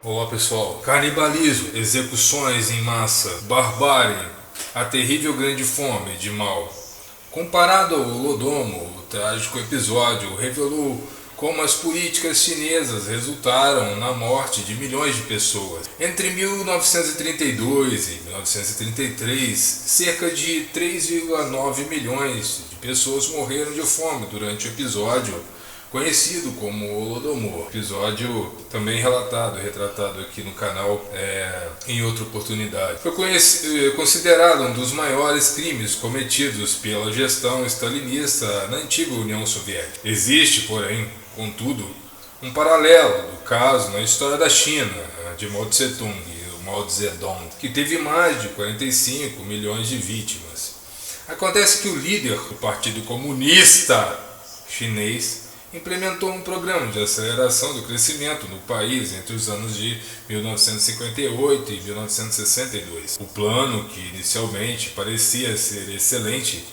Olá pessoal, canibalismo, execuções em massa, barbárie, a terrível grande fome de Mao. Comparado ao Holodomor, o trágico episódio revelou como as políticas chinesas resultaram na morte de milhões de pessoas. Entre 1932 e 1933, cerca de 3,9 milhões de pessoas morreram de fome durante o episódio conhecido como Holodomor, episódio também retratado aqui no canal em outra oportunidade. Foi considerado um dos maiores crimes cometidos pela gestão stalinista na antiga União Soviética. Existe, porém, contudo, um paralelo do caso na história da China, de Mao Tse-tung e Mao Zedong, que teve mais de 45 milhões de vítimas. Acontece que o líder do Partido Comunista Chinês implementou um programa de aceleração do crescimento no país entre os anos de 1958 e 1962. O plano, que inicialmente parecia ser excelente,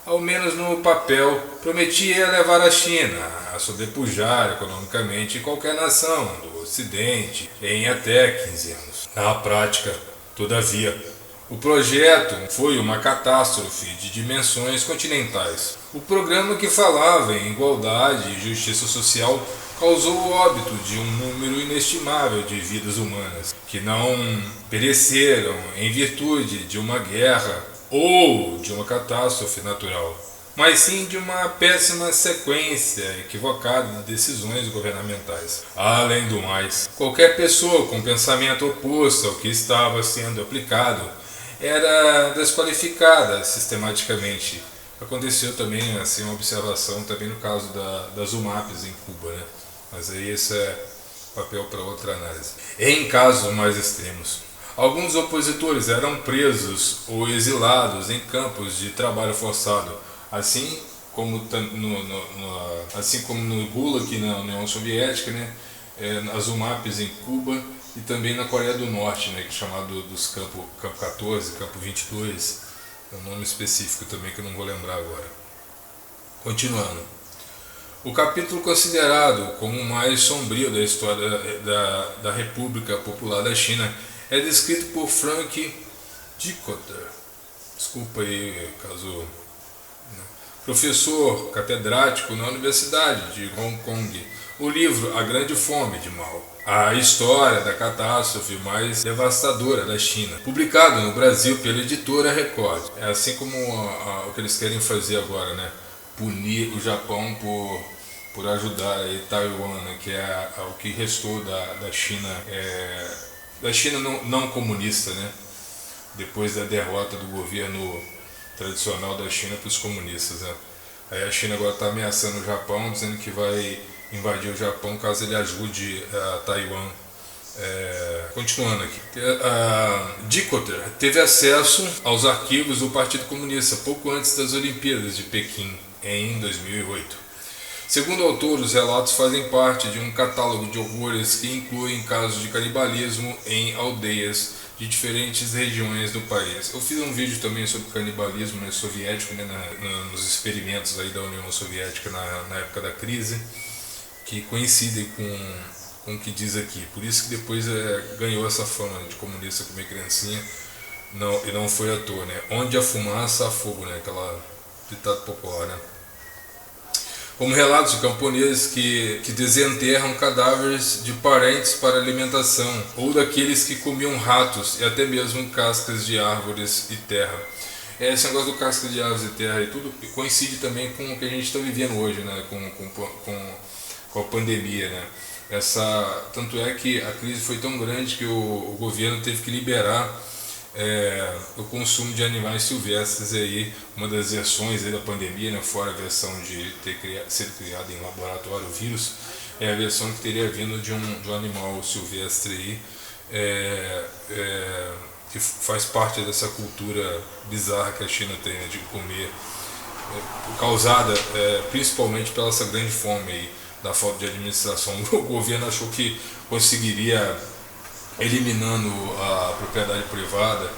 ao menos no papel, prometia levar a China a sobrepujar economicamente qualquer nação do Ocidente em até 15 anos. Na prática, todavia, o projeto foi uma catástrofe de dimensões continentais. O programa, que falava em igualdade e justiça social, causou o óbito de um número inestimável de vidas humanas, que não pereceram em virtude de uma guerra ou de uma catástrofe natural, mas sim de uma péssima sequência equivocada de decisões governamentais. Além do mais, qualquer pessoa com pensamento oposto ao que estava sendo aplicado era desqualificada sistematicamente. Aconteceu também assim uma observação também no caso das UMAPs em Cuba, né? Mas aí esse é papel para outra análise. Em casos mais extremos, alguns opositores eram presos ou exilados em campos de trabalho forçado, assim como no Gulag na União Soviética, né? As UMAPs em Cuba e também na Coreia do Norte, né, que é chamado dos campo 14, campo 22, é um nome específico também que eu não vou lembrar agora. Continuando. O capítulo considerado como o mais sombrio da história da República Popular da China é descrito por Frank Dikötter. Desculpa aí, caso... Professor catedrático na Universidade de Hong Kong. O livro A Grande Fome de Mao, a história da catástrofe mais devastadora da China, publicado no Brasil pela editora Record. É assim como o que eles querem fazer agora, né? Punir o Japão por ajudar aí Taiwan, né? Que é o que restou da China, da China não comunista, né? Depois da derrota do governo tradicional da China para os comunistas, né? Aí a China agora está ameaçando o Japão, dizendo que vai invadir o Japão caso ele ajude a Taiwan. Continuando aqui, Dikötter teve acesso aos arquivos do Partido Comunista pouco antes das Olimpíadas de Pequim, em 2008. Segundo o autor, os relatos fazem parte de um catálogo de horrores que incluem casos de canibalismo em aldeias de diferentes regiões do país. Eu fiz um vídeo também sobre canibalismo, né, soviético, né, nos experimentos aí da União Soviética na época da crise, que coincidem com o que diz aqui. Por isso que depois ganhou essa fama de comunista comer criancinha, e não foi à toa, né? Onde há fumaça há fogo, né? Aquela ditado popular, né? Como relatos de camponeses que desenterram cadáveres de parentes para alimentação, ou daqueles que comiam ratos e até mesmo cascas de árvores e terra. Esse negócio do casca de árvores e terra e tudo coincide também com o que a gente está vivendo hoje, né? Com a pandemia, né? Tanto é que a crise foi tão grande que o governo teve que liberar o consumo de animais silvestres. Aí, uma das versões aí da pandemia, né, fora a versão de ter sido criado em laboratório o vírus, é a versão que teria vindo de um animal silvestre aí, que faz parte dessa cultura bizarra que a China tem, né, de comer, causada principalmente pela essa grande fome aí, da falta de administração. O governo achou que conseguiria, eliminando a propriedade privada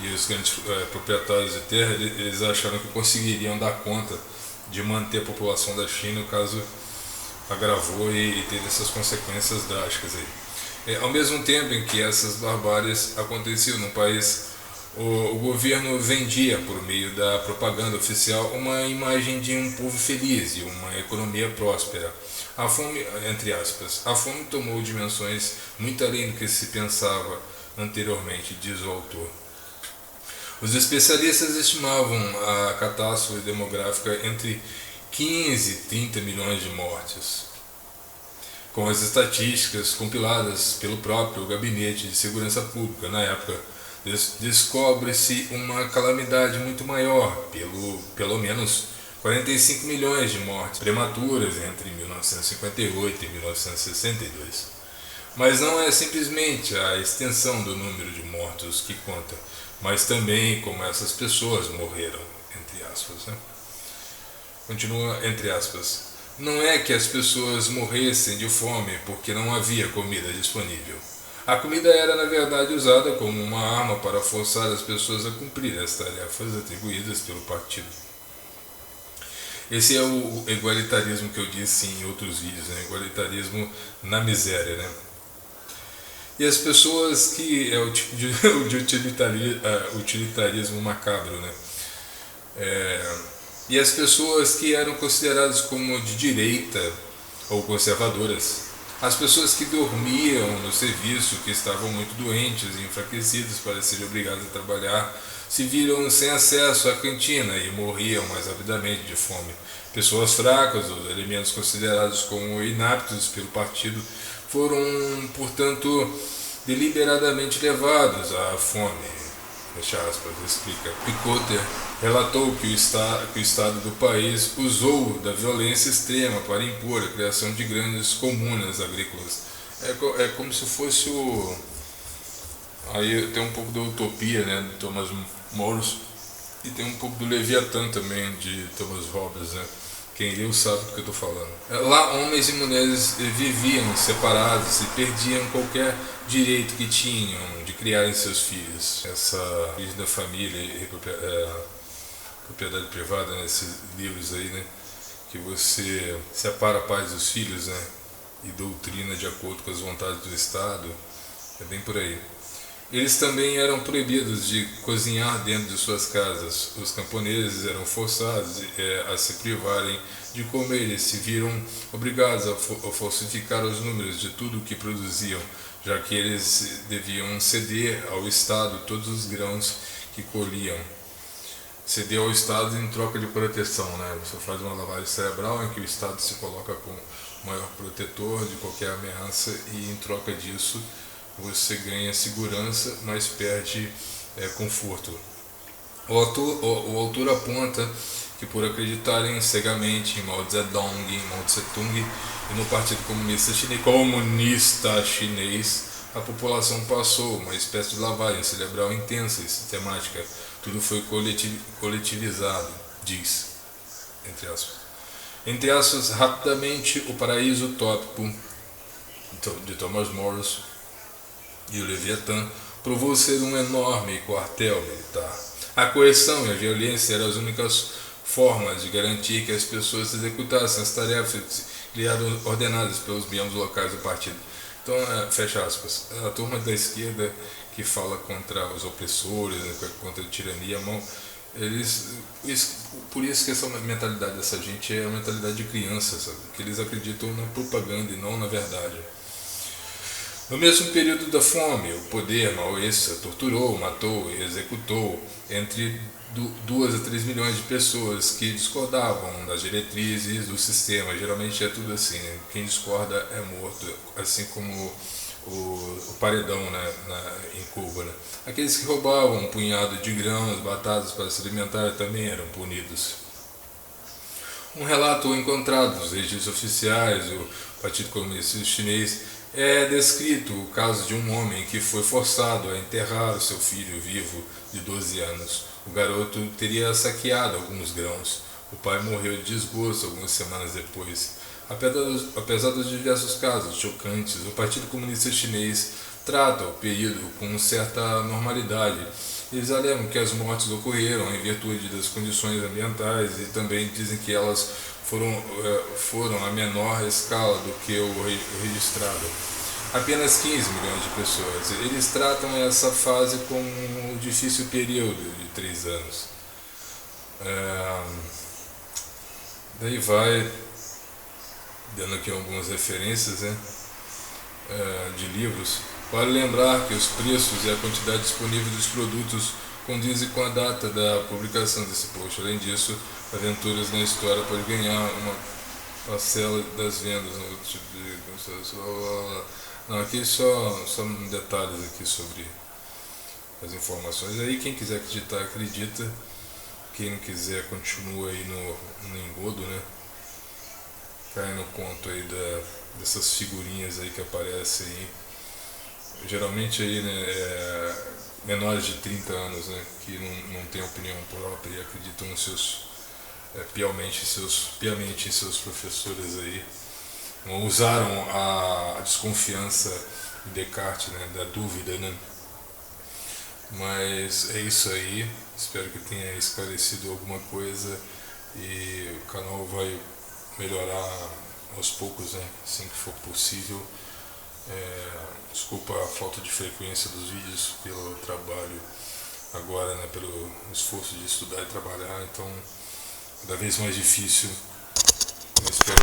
e os grandes proprietários de terra, eles acharam que conseguiriam dar conta de manter a população da China. O caso agravou e teve essas consequências drásticas aí. Ao mesmo tempo em que essas barbáries aconteciam no país, o governo vendia, por meio da propaganda oficial, uma imagem de um povo feliz e uma economia próspera. A fome, entre aspas, a fome tomou dimensões muito além do que se pensava anteriormente, diz o autor. Os especialistas estimavam a catástrofe demográfica entre 15 e 30 milhões de mortes. Com as estatísticas compiladas pelo próprio Gabinete de Segurança Pública na época, descobre-se uma calamidade muito maior, pelo menos 45 milhões de mortes prematuras entre 1958 e 1962. Mas não é simplesmente a extensão do número de mortos que conta, mas também como essas pessoas morreram, entre aspas. Continua entre aspas. Não é que as pessoas morressem de fome porque não havia comida disponível. A comida era, na verdade, usada como uma arma para forçar as pessoas a cumprir as tarefas atribuídas pelo partido. Esse é o igualitarismo que eu disse em outros vídeos, igualitarismo na miséria. E as pessoas que é o tipo de utilitarismo macabro, e as pessoas que eram consideradas como de direita ou conservadoras, as pessoas que dormiam no serviço, que estavam muito doentes e enfraquecidas para serem obrigadas a trabalhar, se viram sem acesso à cantina e morriam mais rapidamente de fome. Pessoas fracas, os elementos considerados como inaptos pelo partido, foram, portanto, deliberadamente levados à fome. Fecha aspas, explica. Picotter relatou que o Estado do país usou da violência extrema para impor a criação de grandes comunas agrícolas. É como se fosse o... Aí tem um pouco da Utopia, de Thomas More, e tem um pouco do Leviatã também, de Thomas Hobbes, Quem leu sabe do que eu estou falando. Lá, homens e mulheres viviam separados e perdiam qualquer direito que tinham de criarem seus filhos. Essa origem da família e propriedade privada, nesses livros aí, que você separa pais dos filhos, e doutrina de acordo com as vontades do Estado, é bem por aí. Eles também eram proibidos de cozinhar dentro de suas casas. Os camponeses eram forçados a se privarem de comer e se viram obrigados a falsificar os números de tudo o que produziam, já que eles deviam ceder ao Estado todos os grãos que colhiam. Ceder ao Estado em troca de proteção. Você faz uma lavagem cerebral em que o Estado se coloca como maior protetor de qualquer ameaça e em troca disso você ganha segurança, mas perde conforto. O autor aponta que por acreditarem cegamente em Mao Zedong, Mao Tse-tung e no Partido Comunista Chinês, a população passou uma espécie de lavagem cerebral intensa e sistemática. Tudo foi coletivizado, diz, entre aspas, rapidamente o paraíso utópico de Thomas More e o Leviatã provou ser um enorme quartel militar. A coerção e a violência eram as únicas formas de garantir que as pessoas executassem as tarefas ordenadas pelos membros locais do partido. Então, fecha aspas, a turma da esquerda que fala contra os opressores, contra a tirania, por isso que essa mentalidade dessa gente é a mentalidade de criança, sabe? Que eles acreditam na propaganda e não na verdade. No mesmo período da fome, o poder maoísta torturou, matou e executou entre 2 a 3 milhões de pessoas que discordavam das diretrizes do sistema. Geralmente é tudo assim, quem discorda é morto, assim como o paredão em Cuba. Aqueles que roubavam um punhado de grãos, batatas para se alimentar também eram punidos. Um relato encontrado nos registros oficiais do Partido Comunista Chinês é descrito o caso de um homem que foi forçado a enterrar o seu filho vivo de 12 anos. O garoto teria saqueado alguns grãos. O pai morreu de desgosto algumas semanas depois. Apesar dos diversos casos chocantes, o Partido Comunista Chinês trata o período com certa normalidade. Eles alegam que as mortes ocorreram em virtude das condições ambientais e também dizem que elas foram a menor escala do que o registrado. apenas 15 milhões de pessoas. Eles tratam essa fase como um difícil período de 3 anos. Daí vai dando aqui algumas referências, né, de livros. Vale lembrar que os preços e a quantidade disponível dos produtos condizem com a data da publicação desse post. Além disso, Aventuras na História pode ganhar uma parcela das vendas no tipo de... Não, aqui só detalhes aqui sobre as informações. Aí quem quiser acreditar, acredita. Quem não quiser, continua aí no engodo, né? Cai no conto aí dessas figurinhas aí que aparecem aí. Geralmente aí, né, menores de 30 anos, né, que não têm opinião própria e acreditam nos seus, piamente em seus professores aí. Usaram a desconfiança de Descartes, né, da dúvida, né. Mas é isso aí, espero que tenha esclarecido alguma coisa e o canal vai melhorar aos poucos, né, assim que for possível. Desculpa a falta de frequência dos vídeos pelo trabalho agora, né, pelo esforço de estudar e trabalhar, então cada vez mais difícil. Eu espero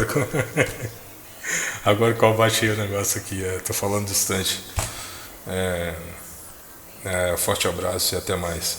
que agora que eu baixei o negócio aqui, tô falando distante. Forte abraço e até mais.